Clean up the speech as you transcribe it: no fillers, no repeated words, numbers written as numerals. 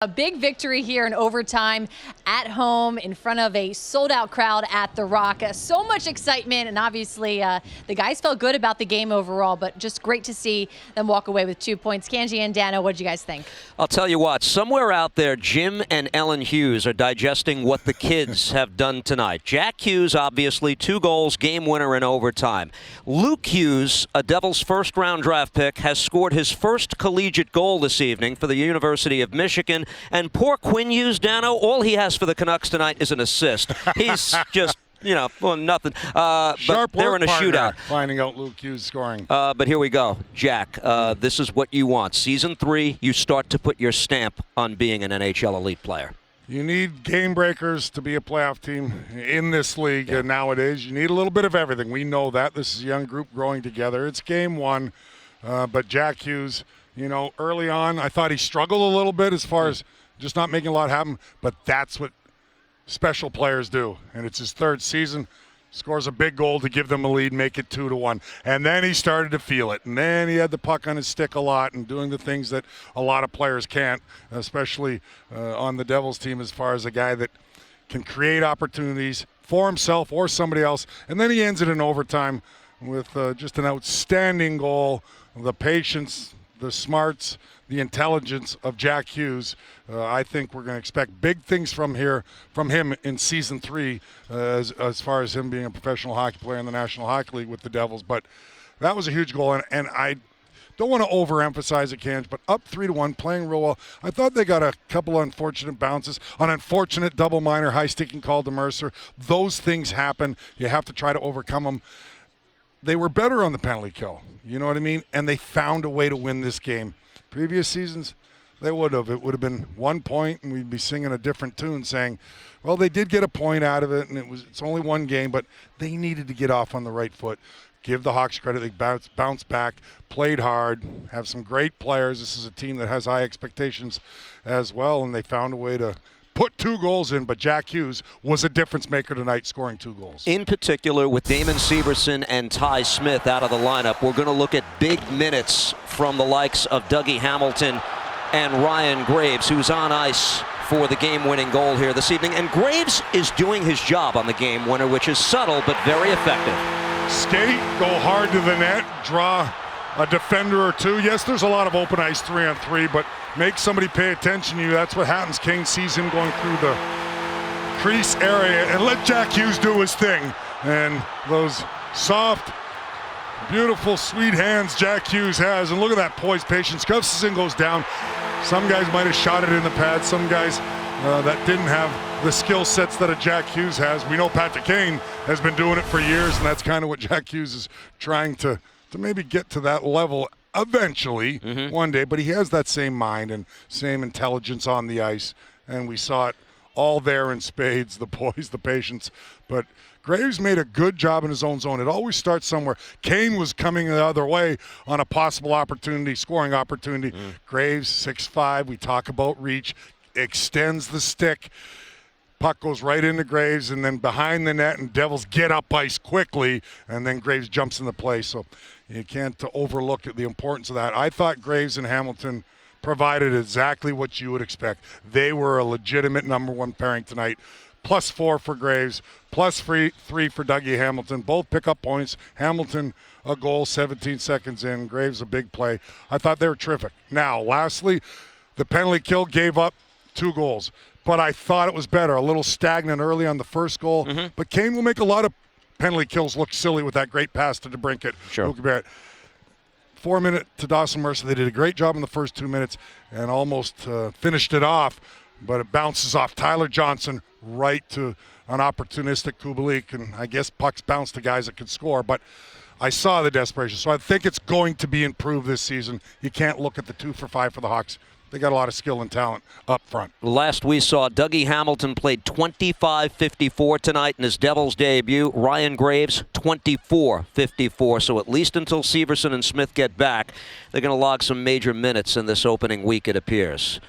A big victory here in overtime at home in front of a sold-out crowd at The Rock. So much excitement, and obviously the guys felt good about the game overall, but just great to see them walk away with 2 points. Cangy and Dano, what did you guys think? I'll tell you what, somewhere out there, Jim and Ellen Hughes are digesting what the kids have done tonight. Jack Hughes, obviously, 2 goals, game winner in overtime. Luke Hughes, a Devils first-round draft pick, has scored his first collegiate goal this evening for the University of Michigan. And poor Quinn Hughes, Dano, all he has for the Canucks tonight is an assist. He's just, nothing. But they're in a shootout. Finding out Luke Hughes scoring. But here we go. Jack, this is what you want. Season 3, you start to put your stamp on being an NHL elite player. You need game breakers to be a playoff team in this league nowadays. You need a little bit of everything. We know that. This is a young group growing together. It's game 1, but Jack Hughes, early on, I thought he struggled a little bit as far as just not making a lot happen, but that's what special players do. And it's his 3rd season. Scores a big goal to give them a lead, make it 2-1. And then he started to feel it. And then he had the puck on his stick a lot and doing the things that a lot of players can't, especially on the Devils team, as far as a guy that can create opportunities for himself or somebody else. And then he ends it in overtime with just an outstanding goal. The patience, the smarts, the intelligence of Jack Hughes. I think we're going to expect big things from him in season 3 as far as him being a professional hockey player in the National Hockey League with the Devils. But that was a huge goal, and I don't want to overemphasize it, Cange, but up 3-1, playing real well. I thought they got a couple unfortunate bounces, an unfortunate double minor high sticking call to Mercer. Those things happen. You have to try to overcome them. They were better on the penalty kill, you know what I mean? And they found a way to win this game. Previous seasons, they would have. It would have been 1 point, and we'd be singing a different tune saying, well, they did get a point out of it, and it's only 1 game, but they needed to get off on the right foot. Give the Hawks credit. They bounced back, played hard, have some great players. This is a team that has high expectations as well, and they found a way to put 2 goals in, but Jack Hughes was a difference maker tonight, scoring 2 goals. In particular, with Damon Severson and Ty Smith out of the lineup, we're going to look at big minutes from the likes of Dougie Hamilton and Ryan Graves, who's on ice for the game-winning goal here this evening. And Graves is doing his job on the game winner, which is subtle but very effective. Skate, go hard to the net, draw a defender or 2. Yes, there's a lot of open ice 3-on-3, but make somebody pay attention to you. That's what happens. Kane sees him going through the crease area, and let Jack Hughes do his thing. And those soft, beautiful, sweet hands Jack Hughes has. And look at that poise, patience. Gustafsson goes down. Some guys might have shot it in the pad. Some guys that didn't have the skill sets that a Jack Hughes has. We know Patrick Kane has been doing it for years, and that's kind of what Jack Hughes is trying to maybe get to that level eventually one day, but he has that same mind and same intelligence on the ice, and we saw it all there in spades, the poise, the patience. But Graves made a good job in his own zone. It always starts somewhere. Kane was coming the other way on a possible opportunity, scoring opportunity. Graves, 6'5", we talk about reach, extends the stick. Puck goes right into Graves, and then behind the net, and Devils get up ice quickly, and then Graves jumps into play. So you can't overlook the importance of that. I thought Graves and Hamilton provided exactly what you would expect. They were a legitimate number 1 pairing tonight. +4 for Graves, +3 for Dougie Hamilton. Both pick up points. Hamilton a goal 17 seconds in. Graves a big play. I thought they were terrific. Now, lastly, the penalty kill gave up 2 goals. But I thought it was better. A little stagnant early on the first goal. But Kane will make a lot of penalty kills look silly with that great pass to DeBrincat. Sure. 4-minute to Dawson Mercer. They did a great job in the first 2 minutes and almost finished it off. But it bounces off Tyler Johnson right to an opportunistic Kubalik. And I guess pucks bounce to guys that can score. But I saw the desperation. So I think it's going to be improved this season. You can't look at the 2 for 5 for the Hawks. They got a lot of skill and talent up front. Last we saw, Dougie Hamilton played 25-54 tonight in his Devils debut. Ryan Graves, 24-54. So at least until Severson and Smith get back, they're going to log some major minutes in this opening week, it appears.